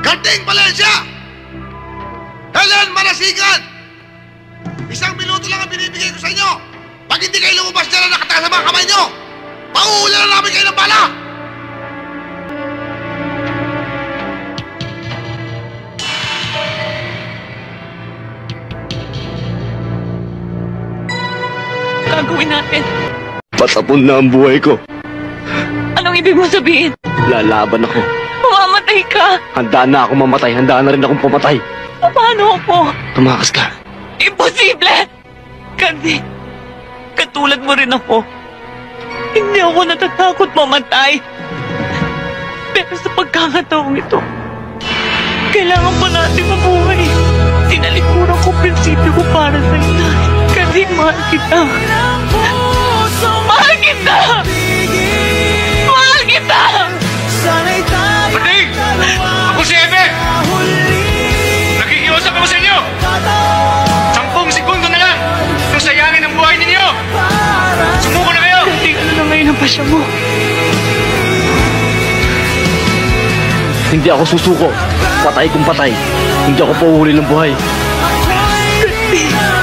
Gardeng Valencia! Helen Marasigan! 1 minuto lang ang binibigay ko sa inyo. Pag hindi kayo lumabas dyan na nakatakas sa mga kamay nyo, pauulan na namin kayo ng bala! Gagawin natin? Patapon na ang buhay ko. Anong ibig mo sabihin? Lalaban ako. Mamamatay ka! Handa na ako mamatay. Handa na rin akong pumatay. Paano ako? Tumakas ka. Imposible! Kasi, katulad mo rin ako. Hindi ako natatakot mamatay. Pero sa pagkakataong ito, kailangan pa natin mabuhay. Tinalikuran ko prinsipyo ko para sa ina. Kasi mahal kita. Mahal kita! Mahal kita! Bading! Ako si Ebe! Nakikiusap ako sa inyo! 10 segundo na lang kung sayangin ang buhay ninyo! Sumuko na kayo! Kasi ano na ngayon ang pasya mo? Hindi ako susuko. Patay kung patay. Hindi ako pauhuli ng buhay. Kasi...